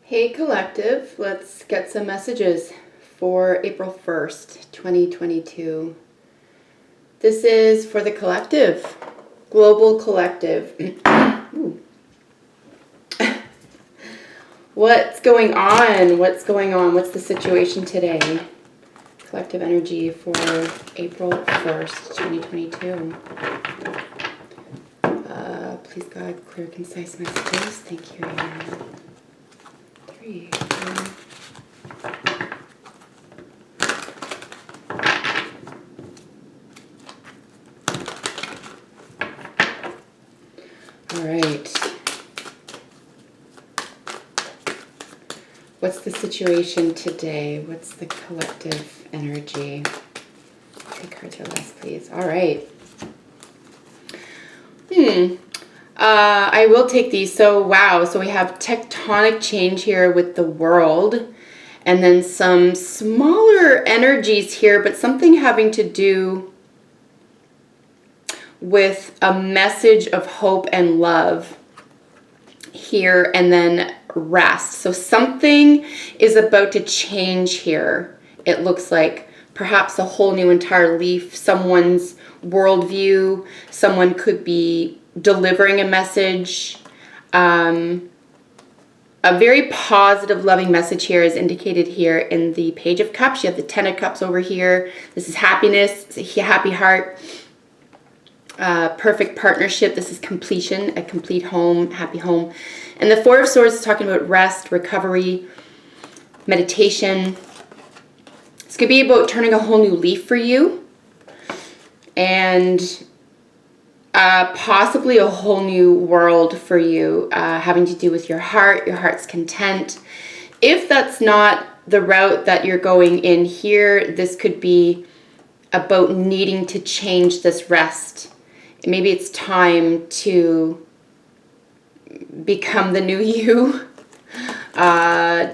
Hey Collective, let's get some messages for April 1st, 2022. This is for the collective, global collective. What's going on? What's going on? What's the situation today? Collective energy for April 1st, 2022. Please God, clear, concise messages. Thank you. All right. What's the situation today? What's the collective energy? 3 cards or less, please. All right. I will take these. So, wow. So we have tectonic change here with the world. And then some smaller energies here, but something having to do with a message of hope and love here, and then rest. So something is about to change here. It looks like perhaps a whole new entire leaf, someone's worldview. Someone could be delivering a message. A very positive, loving message here is indicated here in the Page of Cups. You have the 10 of Cups over here. This is happiness. It's a happy heart. Perfect partnership. This is completion, a complete home, happy home. And the 4 of Swords is talking about rest, recovery, meditation. This could be about turning a whole new leaf for you. And possibly a whole new world for you, having to do with your heart's content. If that's not the route that you're going in here, this could be about needing to change this rest. Maybe it's time to become the new you,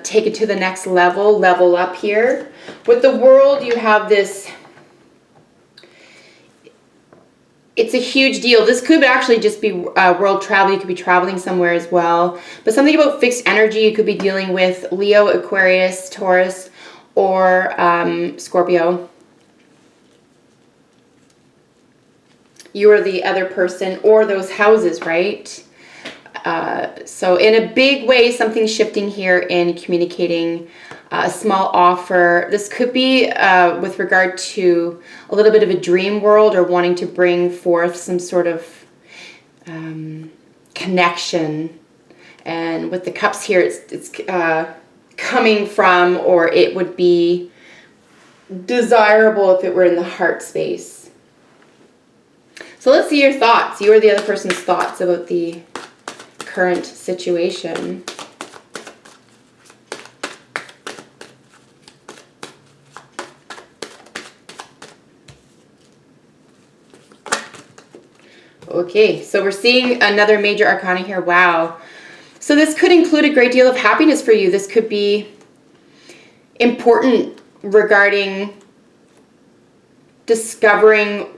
take it to the next level up here. With the world, you have this. It's a huge deal. This could actually just be world travel. You could be traveling somewhere as well. But something about fixed energy, you could be dealing with Leo, Aquarius, Taurus, or Scorpio. You are the other person, or those houses, right? So in a big way, something's shifting here in communicating a small offer. This could be with regard to a little bit of a dream world, or wanting to bring forth some sort of connection. And with the cups here, it's coming from, or it would be desirable if it were in the heart space. So let's see your thoughts. You or the other person's thoughts about the current situation. Okay, so we're seeing another major arcana here. Wow. So this could include a great deal of happiness for you. This could be important regarding discovering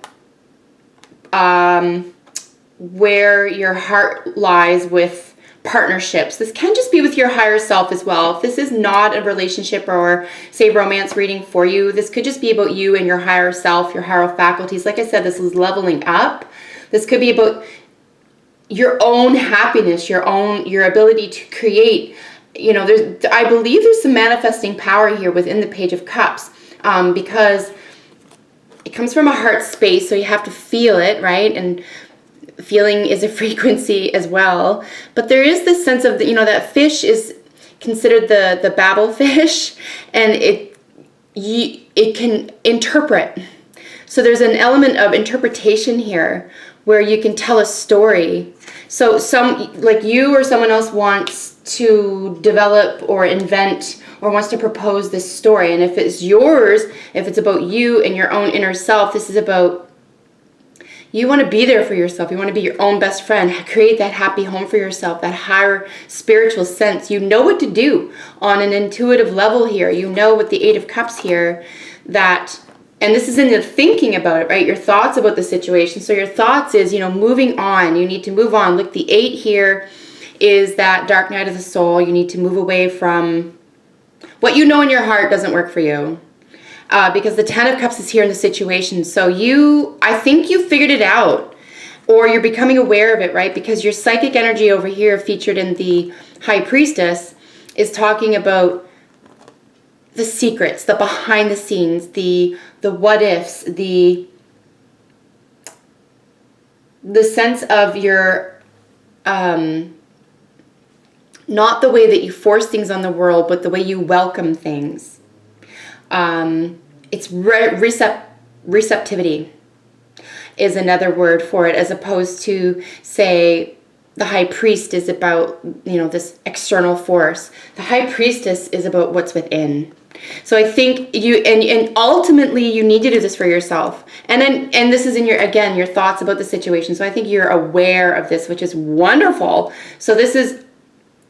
where your heart lies with partnerships. This can just be with your higher self as well. If this is not a relationship or, say, romance reading for you, this could just be about you and your higher self, your higher faculties. Like I said, this is leveling up. This could be about your own happiness, your ability to create. You know, I believe there's some manifesting power here within the Page of Cups, because it comes from a heart space, so you have to feel it, right? And feeling is a frequency as well. But there is this sense of, that fish is considered the Babel fish, and it can interpret. So there's an element of interpretation here where you can tell a story. So like you or someone else wants to develop or invent or wants to propose this story. And if it's yours, if it's about you and your own inner self, this is about, you want to be there for yourself. You want to be your own best friend. Create that happy home for yourself, that higher spiritual sense. You know what to do on an intuitive level here. You know with the 8 of Cups here that, and this is in the thinking about it, right? Your thoughts about the situation. So your thoughts is, moving on. You need to move on. Look, the 8 here is that dark night of the soul. You need to move away from what you know in your heart doesn't work for you. Because the Ten of Cups is here in the situation. So I think you figured it out, or you're becoming aware of it, right? Because your psychic energy over here, featured in the High Priestess, is talking about the secrets, the behind the scenes, the what ifs, the sense of your, not the way that you force things on the world, but the way you welcome things. It's receptivity is another word for it, as opposed to, say, the High Priest is about, this external force. The High Priestess is about what's within. So I think you, and ultimately you need to do this for yourself. And this is in your thoughts about the situation. So I think you're aware of this, which is wonderful. So this is,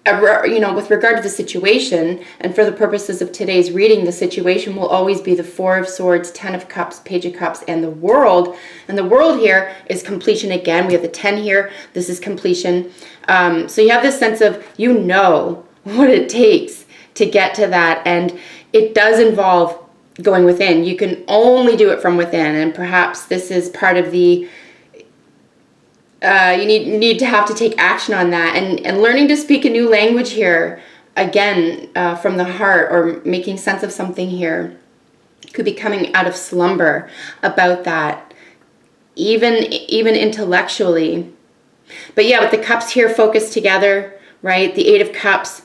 with regard to the situation, and for the purposes of today's reading, the situation will always be the Four of Swords, Ten of Cups, Page of Cups, and the World. And the World here is completion again. We have the 10 here. This is completion. So you have this sense of, what it takes to get to that. And it does involve going within. You can only do it from within. And perhaps this is part of the you need to have to take action on that, and learning to speak a new language here, again, from the heart, or making sense of something here. Could be coming out of slumber about that, even intellectually. But yeah, with the cups here focused together, right? The Eight of Cups,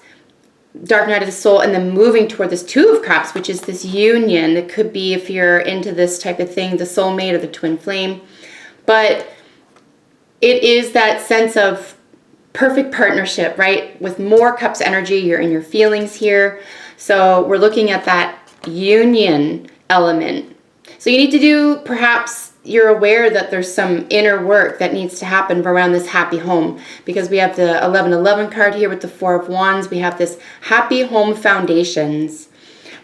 dark night of the soul, and then moving toward this Two of Cups, which is this union. It could be, if you're into this type of thing, the soulmate or the twin flame. But it is that sense of perfect partnership, right? With more cups energy, you're in your feelings here. So we're looking at that union element. So you need to do, perhaps you're aware that there's some inner work that needs to happen around this happy home, because we have the 1111 card here with the Four of Wands. We have this happy home foundations.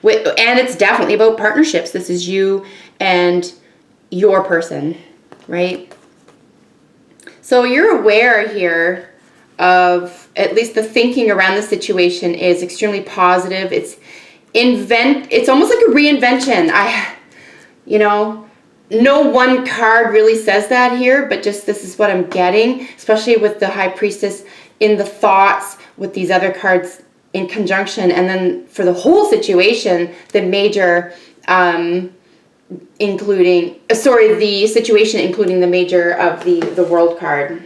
And it's definitely about partnerships. This is you and your person, right? So you're aware here of, at least the thinking around the situation is extremely positive. It's almost like a reinvention. No one card really says that here, but just this is what I'm getting, especially with the High Priestess in the thoughts, with these other cards in conjunction, and then for the whole situation, the major, the situation including the major of the World card.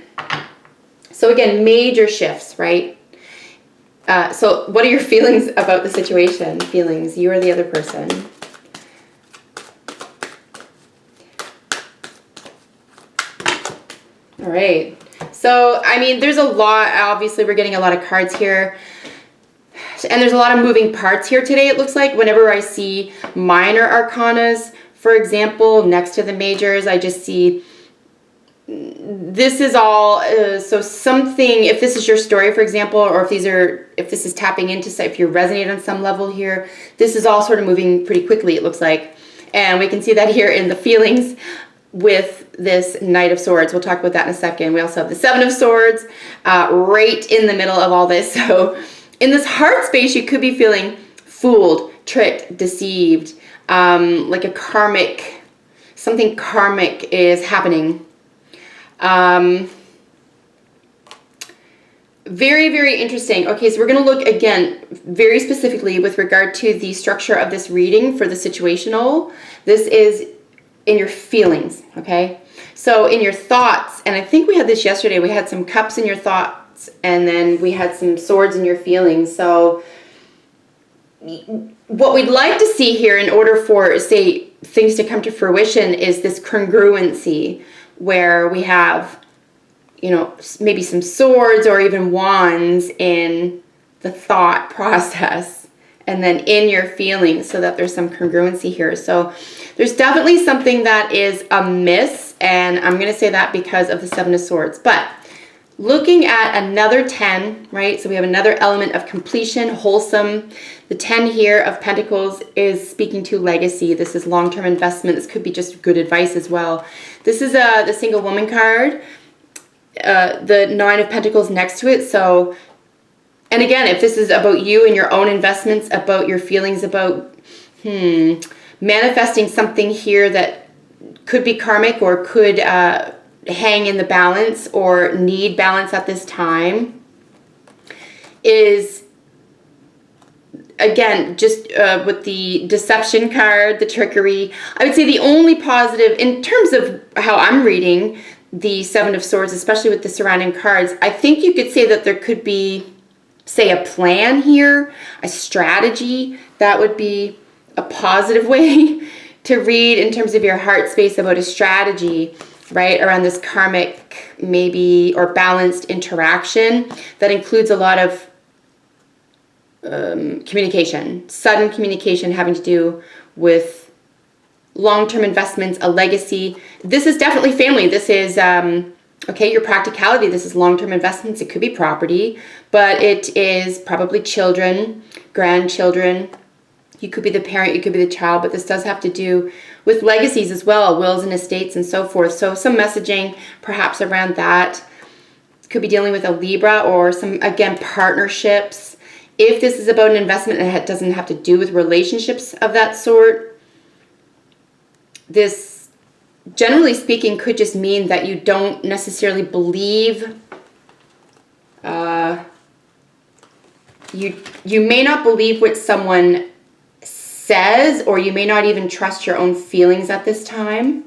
So again, major shifts, right? So what are your feelings about the situation? Feelings, you or the other person. All right. So, there's a lot. Obviously, we're getting a lot of cards here. And there's a lot of moving parts here today, it looks like. Whenever I see minor arcanas, for example, next to the majors, I just see this is all, so something, if this is your story, for example, or if this is tapping into, if you resonate on some level here, this is all sort of moving pretty quickly, it looks like. And we can see that here in the feelings with this Knight of Swords. We'll talk about that in a second. We also have the Seven of Swords right in the middle of all this. So in this heart space, you could be feeling fooled, tricked, deceived, like something karmic is happening. Very, very interesting. Okay, so we're going to look again very specifically with regard to the structure of this reading for the situational. This is in your feelings, okay? So in your thoughts, and I think we had this yesterday, we had some cups in your thoughts, and then we had some swords in your feelings. So what we'd like to see here in order for, say, things to come to fruition is this congruency, where we have, maybe some swords or even wands in the thought process, and then in your feelings, so that there's some congruency here. So there's definitely something that is amiss, and I'm going to say that because of the Seven of Swords. But looking at another 10, right? So we have another element of completion, wholesome. The 10 here of Pentacles is speaking to legacy. This is long-term investment. This could be just good advice as well. This is the single woman card. The Nine of Pentacles next to it. So And again, if this is about you and your own investments, about your feelings, about manifesting something here that could be karmic or could hang in the balance or need balance at this time, is, again, just with the deception card, the trickery, I would say the only positive in terms of how I'm reading the Seven of Swords, especially with the surrounding cards, I think you could say that there could be, say, a plan here, a strategy. That would be a positive way to read in terms of your heart space, about a strategy, right, around this karmic maybe or balanced interaction that includes a lot of communication, sudden communication having to do with long-term investments, a legacy. This is definitely family. This is, okay, your practicality. This is long-term investments. It could be property, but it is probably children, grandchildren. You could be the parent, you could be the child, but this does have to do with legacies as well, wills and estates and so forth. So some messaging perhaps around that. Could be dealing with a Libra or some, again, partnerships. If this is about an investment and it doesn't have to do with relationships of that sort, this, generally speaking, could just mean that you don't necessarily believe, you may not believe what someone says, or you may not even trust your own feelings at this time.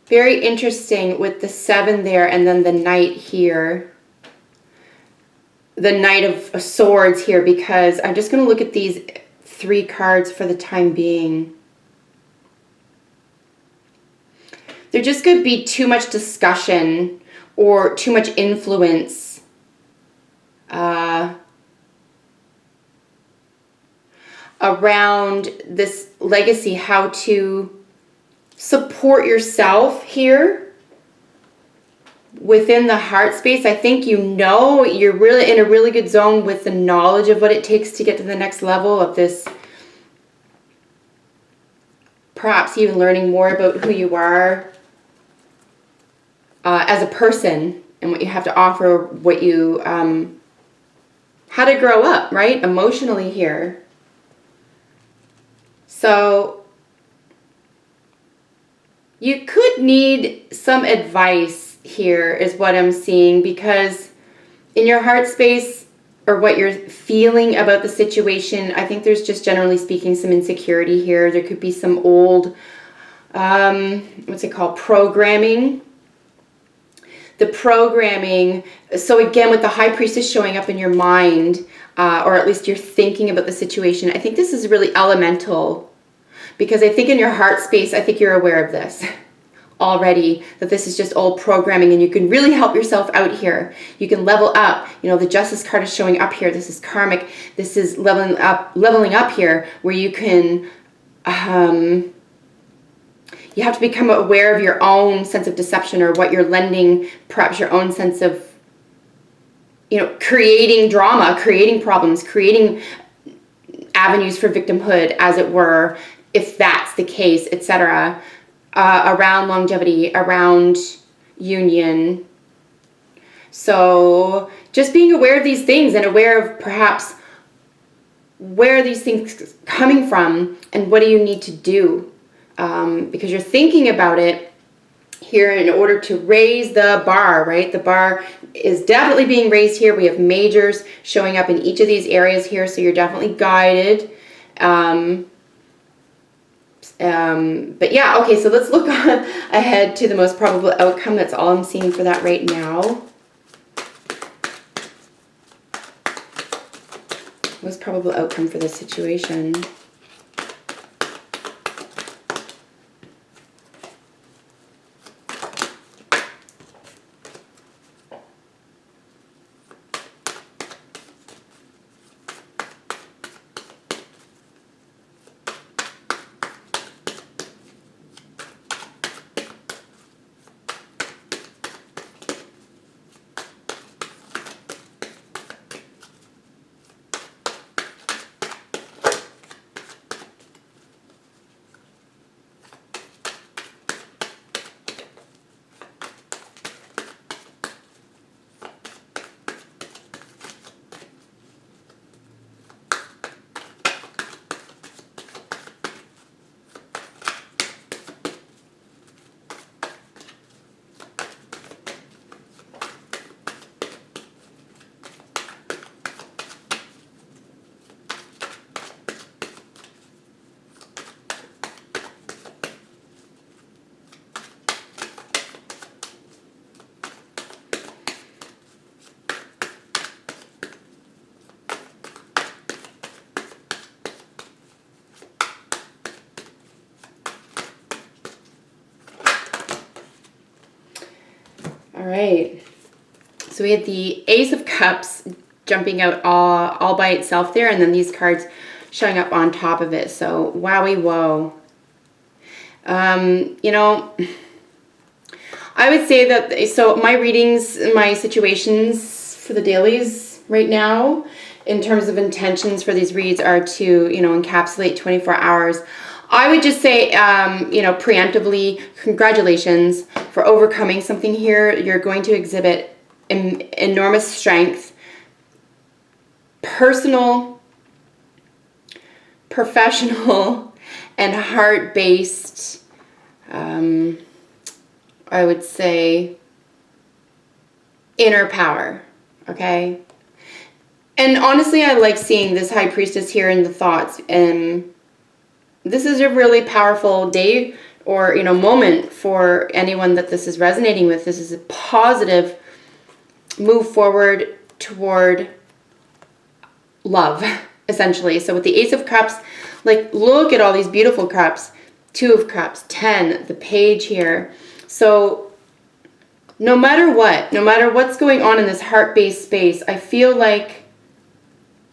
Very interesting with the 7 there and then the Knight here. The Knight of Swords here, because I'm just going to look at these 3 cards for the time being. There just could be too much discussion or too much influence around this legacy, how to support yourself here within the heart space. I think you're really in a really good zone with the knowledge of what it takes to get to the next level of this, perhaps even learning more about who you are as a person and what you have to offer, what you, how to grow up, right, emotionally here. So you could need some advice here is what I'm seeing, because in your heart space or what you're feeling about the situation, I think there's just, generally speaking, some insecurity here. There could be some old, what's it called, programming. The programming, so again, with the High Priestess showing up in your mind, or at least you're thinking about the situation, I think this is really elemental, because I think in your heart space, I think you're aware of this already, that this is just old programming, and you can really help yourself out here. You can level up. You know, the Justice card is showing up here. This is karmic. This is leveling up here, where you can, you have to become aware of your own sense of deception, or what you're lending, perhaps your own sense of, you know, creating drama, creating problems, creating avenues for victimhood, as it were, if that's the case, etc. Around longevity, around union. So just being aware of these things, and aware of perhaps where are these things coming from, and what do you need to do, because you're thinking about it here in order to raise the bar, right? The bar is definitely being raised here. We have majors showing up in each of these areas here, so you're definitely guided. But yeah, okay, so let's look ahead to the most probable outcome. That's all I'm seeing for that right now. Most probable outcome for this situation. right. So we had the Ace of Cups jumping out all by itself there, and then these cards showing up on top of it. So wowie whoa. You know, I would say that, so my readings, my situations for the dailies right now, in terms of intentions for these reads, are to, you know, encapsulate 24 hours. I would just say, you know, preemptively, congratulations for overcoming something here. You're going to exhibit enormous strength, personal, professional, and heart-based, I would say, inner power, okay? And honestly, I like seeing this High Priestess here in the thoughts, and this is a really powerful day or, you know, moment for anyone that this is resonating with. This is a positive move forward toward love, essentially. So with the Ace of Cups, like, look at all these beautiful cups. 2 of Cups, 10, the Page here. So no matter what's going on in this heart-based space, I feel like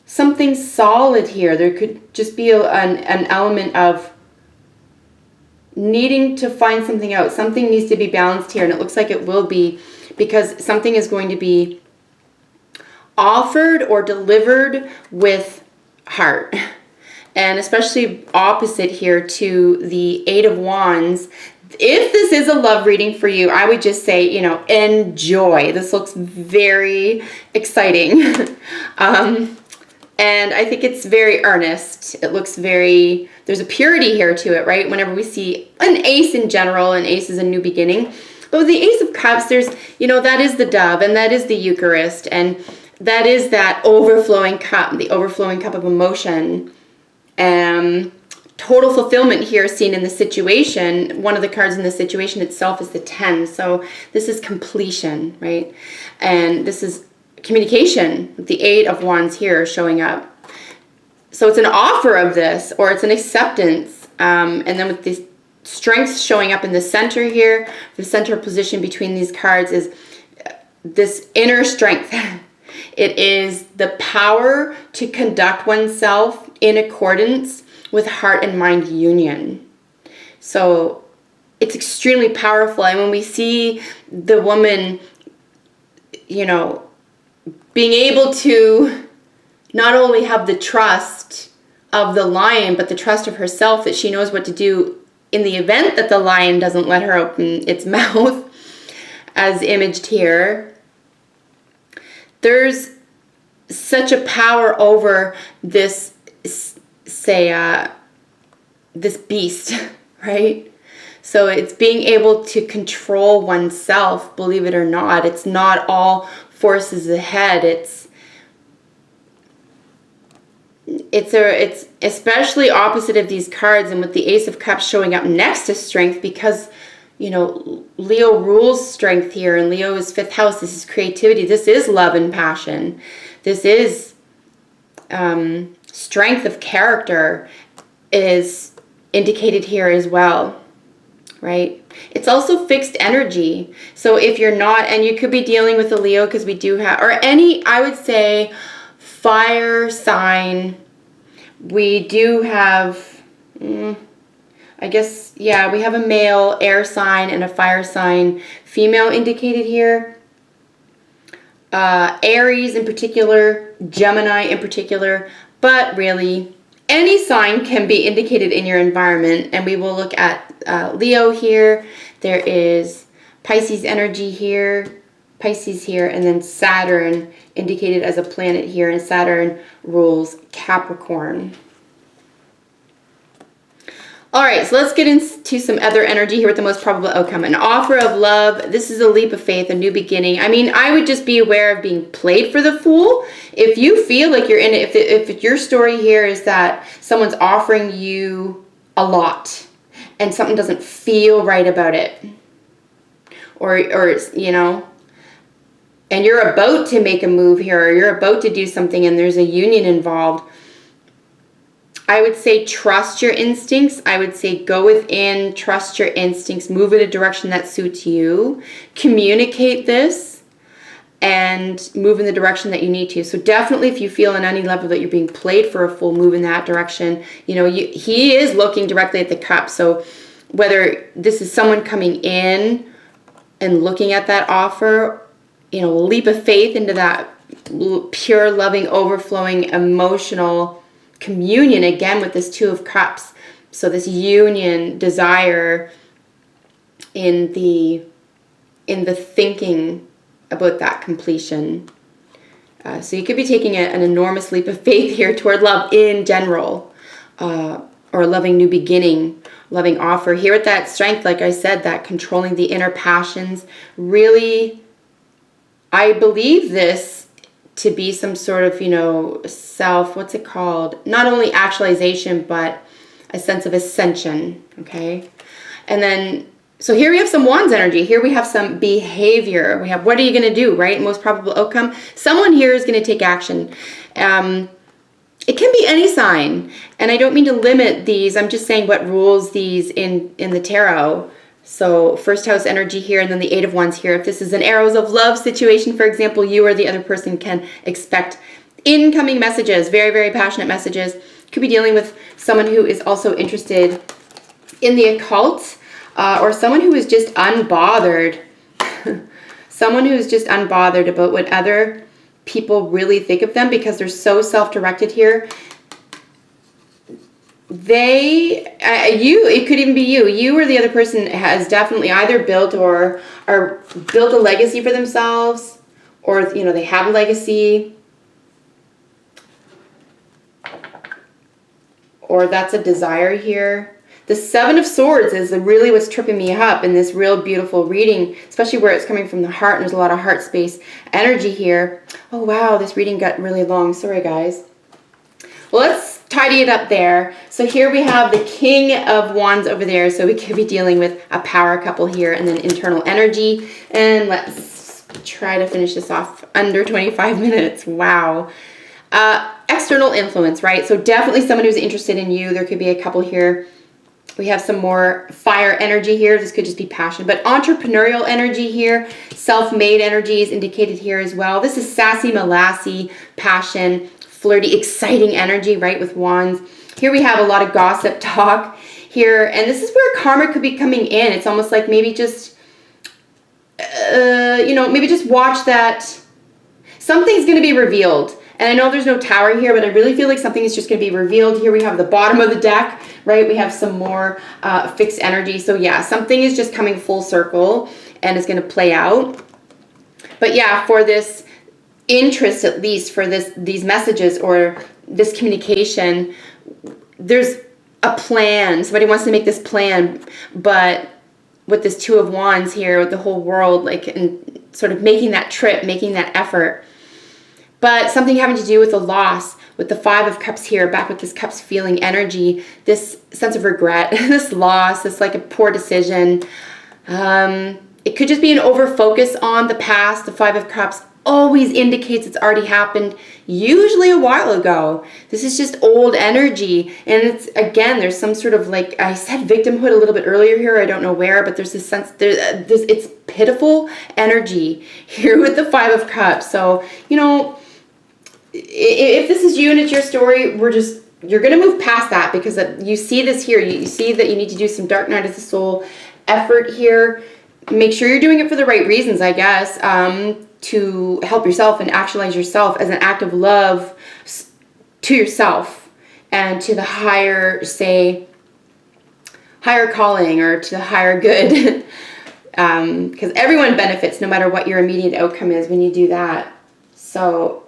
something solid here. There could just be an element of needing to find something out. Something needs to be balanced here, and it looks like it will be, because something is going to be offered or delivered with heart. And especially opposite here to the 8 of Wands. If this is a love reading for you, I would just say, you know, enjoy. This looks very exciting. And I think it's very earnest. It looks very, there's a purity here to it, right? Whenever we see an ace in general, an ace is a new beginning. But with the Ace of Cups, there's, you know, that is the dove, and that is the Eucharist, and that is that overflowing cup, the overflowing cup of emotion. Total fulfillment here seen in the situation. One of the cards in the situation itself is the 10. So this is completion, right? And this is communication. The 8 of Wands here showing up. So it's an offer of this, or it's an acceptance. And then with these strengths showing up in the center here, the center position between these cards is this inner strength. It is the power to conduct oneself in accordance with heart and mind union. So it's extremely powerful. And when we see the woman, you know, being able to not only have the trust of the lion, but the trust of herself, that she knows what to do in the event that the lion doesn't let her open its mouth, as imaged here. There's such a power over this, say, this beast, right? So it's being able to control oneself, believe it or not. It's not all forces ahead. It's especially opposite of these cards, and with the Ace of Cups showing up next to strength, because, you know, Leo rules strength here, and Leo is 5th house. This is creativity. This is love and passion. This is strength of character is indicated here as well, right? It's also fixed energy. So if you're not, and you could be dealing with a Leo, because we do have, or any, I would say, fire sign. We do have, I guess, yeah, we have a male air sign and a fire sign female indicated here. Aries in particular, Gemini in particular, but really any sign can be indicated in your environment. And we will look at Leo here. There is Pisces energy here, Pisces here, and then Saturn indicated as a planet here, and Saturn rules Capricorn. All right, so let's get into some other energy here with the most probable outcome. An offer of love. This is a leap of faith, a new beginning. I mean, I would just be aware of being played for the fool. If you feel like you're in it, if your story here is that someone's offering you a lot and something doesn't feel right about it, or you know, and you're about to make a move here, or you're about to do something and there's a union involved, I would say trust your instincts. I would say go within, trust your instincts, move in a direction that suits you, communicate this, and move in the direction that you need to. So definitely if you feel on any level that you're being played for a fool, move in that direction. You know, he is looking directly at the cup. So whether this is someone coming in and looking at that offer, you know, leap of faith into that pure, loving, overflowing, emotional communion again with this Two of Cups. So this union, desire in the thinking about that completion. So you could be taking an enormous leap of faith here toward love in general, or a loving new beginning, loving offer. Here with that strength, like I said, that controlling the inner passions. Really, I believe this to be some sort of, you know, what's it called? Not only actualization, but a sense of ascension, okay? And then, so here we have some Wands energy. Here we have some behavior. We have, what are you going to do, right? Most probable outcome. Someone here is going to take action. It can be any sign. And I don't mean to limit these. I'm just saying what rules these in the tarot. So first house energy here, and then the Eight of Wands here. If this is an arrows of love situation, for example, you or the other person can expect incoming messages, very, very passionate messages. Could be dealing with someone who is also interested in the occult, or someone who is just unbothered. Someone who is just unbothered about what other people really think of them, because they're so self-directed here. It could even be you or the other person has definitely either built or built a legacy for themselves, or, you know, they have a legacy, or that's a desire here. The Seven of Swords is really what's tripping me up in this real beautiful reading, especially where it's coming from the heart, and there's a lot of heart space energy here. Oh wow, this reading got really long. Sorry guys. Well, let's tidy it up there. So here we have the King of Wands over there. So we could be dealing with a power couple here, and then internal energy. And let's try to finish this off under 25 minutes. Wow. External influence, right? So definitely someone who's interested in you. There could be a couple here. We have some more fire energy here. This could just be passion, but entrepreneurial energy here. Self-made energy is indicated here as well. This is sassy, molassy, passion, flirty, exciting energy, right, with Wands. Here we have a lot of gossip talk here, and this is where karma could be coming in. It's almost like maybe just, you know, maybe just watch that. Something's going to be revealed. And I know there's no tower here, but I really feel like something is just going to be revealed. Here we have the bottom of the deck, right? We have some more fixed energy. So yeah, something is just coming full circle and is going to play out. But yeah, for this interest, at least for these messages or this communication, there's a plan. Somebody wants to make this plan, but with this Two of Wands here, with the whole world, like, and sort of making that trip, making that effort. But something having to do with a loss, with the Five of Cups here, back with this Cups feeling energy, this sense of regret, this loss, this like a poor decision. It could just be an over-focus on the past. The Five of Cups always indicates it's already happened, usually a while ago. This is just old energy. And it's, again, there's some sort of, like I said, victimhood a little bit earlier here. I don't know where, but there's this sense, it's pitiful energy here with the Five of Cups. So, you know, if this is you and it's your story, you're going to move past that, because you see this here. You see that you need to do some dark night of the soul effort here. Make sure you're doing it for the right reasons, I guess, to help yourself and actualize yourself as an act of love to yourself and to the higher, say, higher calling, or to the higher good. Because everyone benefits no matter what your immediate outcome is when you do that. So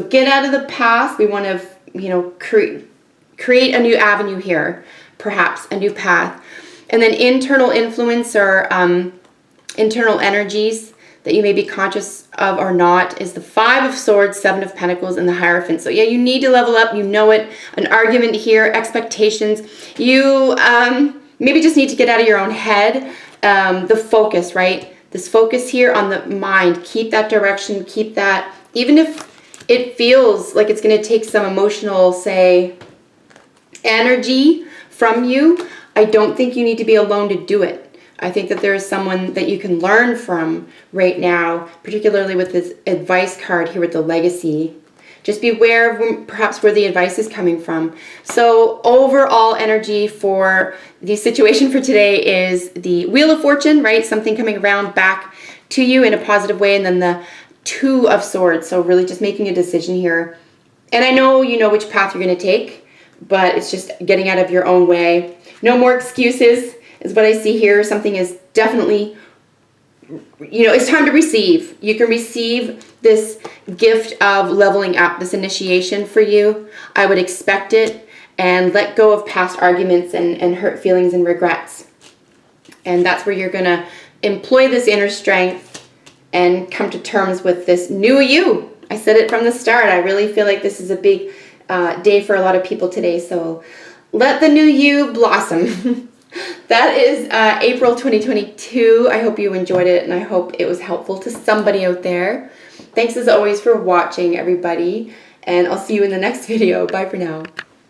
get out of the past. We want to, you know, create a new avenue here, perhaps a new path. And then internal influence, or internal energies that you may be conscious of or not, is the Five of Swords, Seven of Pentacles, and the Hierophant. So yeah, you need to level up. You know it. An argument here, expectations. You maybe just need to get out of your own head. The focus, right? This focus here on the mind. Keep that direction. Keep that. Even if it feels like it's going to take some emotional, say, energy from you, I don't think you need to be alone to do it. I think that there is someone that you can learn from right now, particularly with this advice card here with the legacy. Just be aware of perhaps where the advice is coming from. So overall energy for the situation for today is the Wheel of Fortune, right? Something coming around back to you in a positive way, and then the Two of Swords. So really just making a decision here. And I know you know which path you're going to take, but it's just getting out of your own way. No more excuses is what I see here. Something is definitely, it's time to receive. You can receive this gift of leveling up, this initiation for you. I would expect it, and let go of past arguments and hurt feelings and regrets. And that's where you're going to employ this inner strength and come to terms with this new you. I said it from the start. I really feel like this is a big day for a lot of people today. So let the new you blossom. That is April 2022. I hope you enjoyed it, and I hope it was helpful to somebody out there. Thanks as always for watching, everybody, and I'll see you in the next video. Bye for now.